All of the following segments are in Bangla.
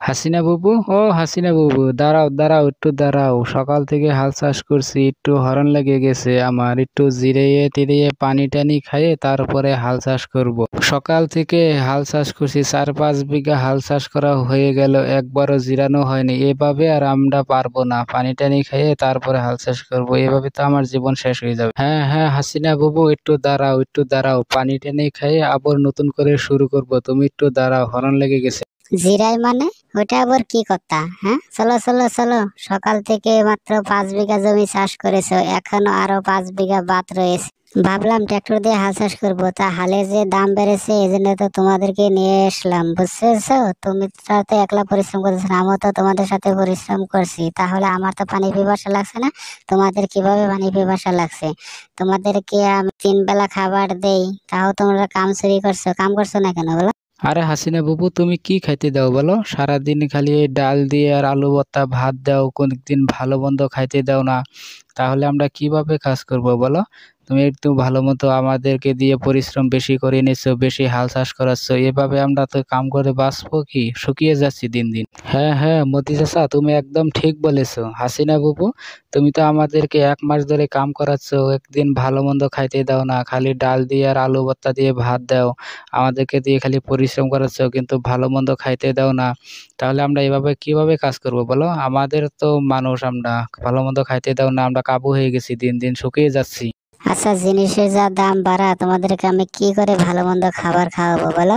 হাসিনা বুবু, ও হাসিনা বুবু, দাঁড়াও দাঁড়াও, একটু দাঁড়াও। সকাল থেকে হাল চাষ করছি, একটু হরণ লেগে গেছে আমার, একটু জিরিয়ে টিরিয়ে পানি টানি খাইয়ে তারপরে হাল চাষ করব। সকাল থেকে হাল চাষ করছি, 4-5 বিঘা হাল চাষ করা হয়ে গেল, একবারও জিরানো হয়নি। এভাবে আর আমরা পারবো না, পানি টানি খাইয়ে তারপরে হাল চাষ করব, এভাবে তো আমার জীবন শেষ হয়ে যাবে। হ্যাঁ হ্যাঁ হাসিনা বুবু, একটু দাঁড়াও একটু দাঁড়াও, পানি টানি খাইয়ে আবার নতুন করে শুরু করব, তুমি একটু দাঁড়াও, হরণ লেগে গেছে। জিরাই মানে ওটা আবার কি কথা? হ্যাঁ, চলো চলো চলো, সকাল থেকে মাত্র 5 বিঘা জমি চাষ করেছো, এখনো আরো 5 বিঘা বাদ রয়েছে। ভাবলাম ট্রাক্টর দিয়ে হাল চাষ করবো, তা হালের যে দাম বেড়েছে এই জন্য তো তোমাদেরকে নিয়ে আসলাম, বুঝতেছো? তুমি তো একলা পরিশ্রম করতেছো না, আমিও তো তোমাদের সাথে পরিশ্রম করছি, তাহলে আমার তো পানি পিপাসা লাগছে না? তোমাদের কিভাবে পানি পিপাসা লাগছে? তোমাদেরকে আমি 3 বেলা খাবার দেই, তাও তোমরা কাম চুরি করছো, কাম করছো না কেন বলো? আরে হাসিনা বুবু, তুমি কি খাইতে দাও বলো? সারাদিন খালি এই ডাল দিয়ে আর আলু ভর্তা ভাত দাও, কোনদিন ভালো মন্দ খাইতে দাও না। তাহলে আমরা কিভাবে কাজ করব বলো? তুমি একটু ভালো মতো আমাদেরকে দিয়ে পরিশ্রম বেশি করে নিচ্ছো, বেশি হাল চাষ করাচ্ছ, এভাবে আমরা তো কাম করে বাঁচবো কি? শুকিয়ে যাচ্ছি দিন দিন। হ্যাঁ হ্যাঁ মতি চাচা, তুমি একদম ঠিক বলেছো। হাসিনা বুবু, তুমি তো আমাদেরকে 1 মাস ধরে কাম করাচ্ছ, একদিন ভালো মন্দ খাইতে দাও না, খালি ডাল দিয়ে আর আলু ভর্তা দিয়ে ভাত দাও, আমাদেরকে দিয়ে খালি পরিশ্রম করাচ্ছ, কিন্তু ভালো মন্দ খাইতে দাও না। তাহলে আমরা এভাবে কিভাবে কাজ করব বলো? আমাদের তো মানুষ আমরা, ভালো মন্দ খাইতে দাও না, আমরা কাবু হয়ে গেছি, দিন দিন শুকিয়ে যাচ্ছি। আচ্ছা, জিনিসের যা দাম বাড়া, তোমাদেরকে আমি কি করে ভালো মন্দ খাবার খাওয়াবো বলো?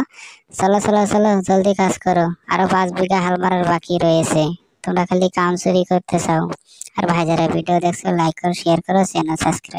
চলো চলো চলো, জলদি কাজ করো, আরো 5 বিঘা হাল মারার বাকি রয়েছে। তোমরা খালি কাম চুরি করতে চাও। আর ভাই, যারা ভিডিও দেখছো লাইক করো, শেয়ার করো, চ্যানেল সাবস্ক্রাইব।